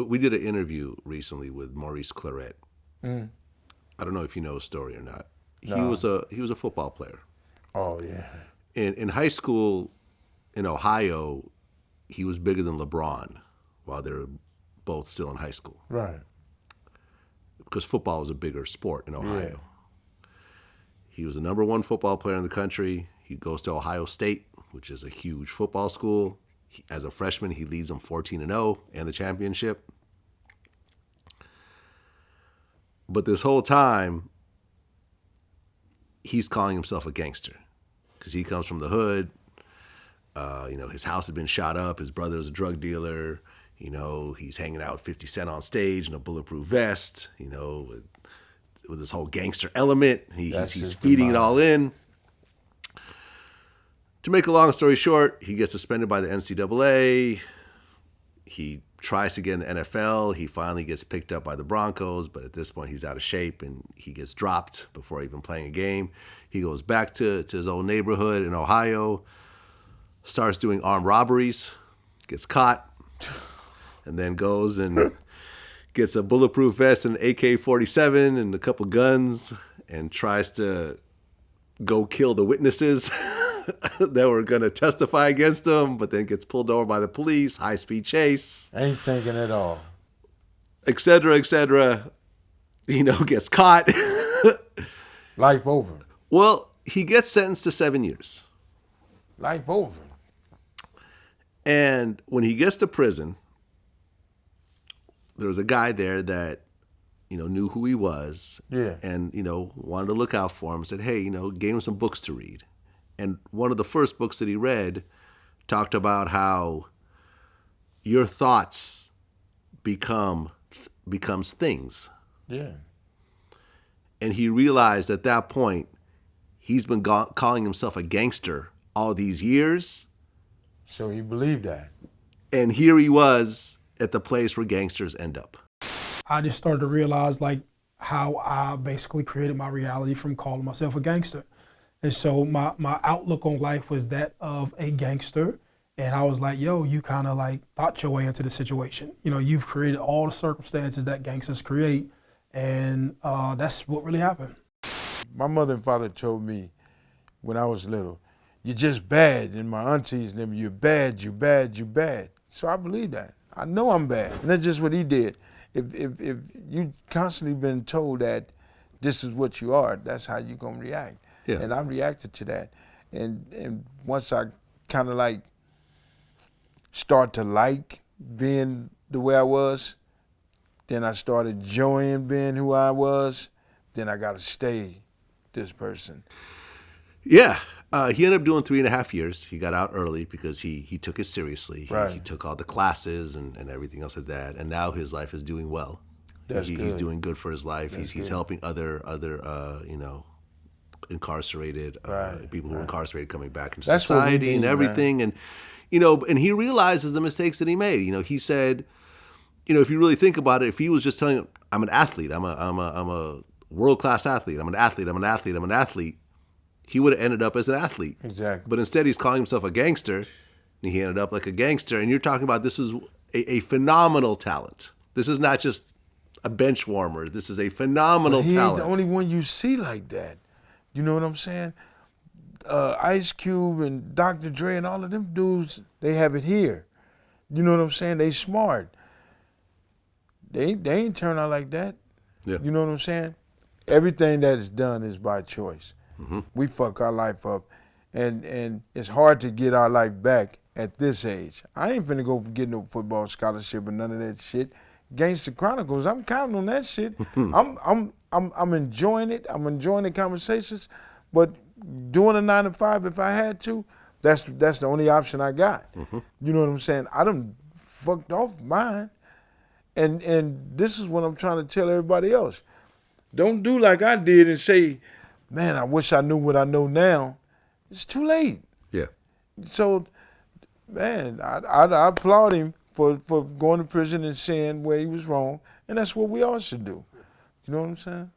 we did an interview recently with Maurice Clarett. Mm. I don't know if you know his story or not. No. He was a football player. Oh, yeah. In high school in Ohio, he was bigger than LeBron while they were both still in high school. Right. Because football was a bigger sport in Ohio. Yeah. He was the number one football player in the country. He goes to Ohio State, which is a huge football school. As a freshman, he leads them 14-0 and the championship. But this whole time, he's calling himself a gangster because he comes from the hood. His house had been shot up. His brother was a drug dealer. He's hanging out with 50 Cent on stage in a bulletproof vest, with this whole gangster element. He's feeding it all in. To make a long story short, he gets suspended by the NCAA. He tries to get in the NFL. He finally gets picked up by the Broncos, but at this point he's out of shape and he gets dropped before even playing a game. He goes back to his old neighborhood in Ohio, starts doing armed robberies, gets caught, and then goes and gets a bulletproof vest and an AK-47 and a couple guns and tries to go kill the witnesses that were going to testify against him, but then gets pulled over by the police, high-speed chase. Ain't thinking at all. Et cetera, gets caught. Life over. Well, he gets sentenced to 7 years. Life over. And when he gets to prison, there was a guy there that, knew who he was. Yeah. And, wanted to look out for him. Said, hey, gave him some books to read. And one of the first books that he read talked about how your thoughts becomes things. Yeah. And he realized at that point, he's been calling himself a gangster all these years. So he believed that. And here he was at the place where gangsters end up. I just started to realize how I basically created my reality from calling myself a gangster. And so my outlook on life was that of a gangster. And I was like, yo, you kind of thought your way into the situation. You've created all the circumstances that gangsters create. And that's what really happened. My mother and father told me when I was little, you're just bad. And my aunties and them, you're bad, you bad, you bad. So I believe that. I know I'm bad. And that's just what he did. If you constantly been told that this is what you are, that's how you're going to react. Yeah. And I reacted to that. And once I kind of start to like being the way I was, then I started enjoying being who I was, then I got to stay this person. Yeah. He ended up doing 3.5 years. He got out early because he took it seriously. Right. He took all the classes and everything else like that. And now his life is doing well. That's He's good. doing good for his life. He's helping other incarcerated people who are incarcerated coming back into society and everything. Man. And he realizes the mistakes that he made. He said, if you really think about it, if he was just telling him, I'm an athlete, I'm a world-class athlete, I'm an athlete, he would have ended up as an athlete. Exactly. But instead he's calling himself a gangster, and he ended up like a gangster. And you're talking about this is a phenomenal talent. This is not just a bench warmer. This is a phenomenal talent. He ain't the only one you see like that. You know what I'm saying? Ice Cube and Dr. Dre and all of them dudes, they have it here. You know what I'm saying? They smart. They ain't turn out like that. Yeah. You know what I'm saying? Everything that is done is by choice. Mm-hmm. We fuck our life up. And it's hard to get our life back at this age. I ain't finna go get no football scholarship or none of that shit. Gangster Chronicles, I'm counting on that shit. I'm enjoying it. I'm enjoying the conversations, but doing a 9 to 5 if I had to, that's the only option I got. Mm-hmm. You know what I'm saying? I done fucked off mine, and this is what I'm trying to tell everybody else. Don't do like I did and say, man, I wish I knew what I know now. It's too late. Yeah. So, man, I applaud him for going to prison and saying where he was wrong, and that's what we all should do. You know what I'm saying?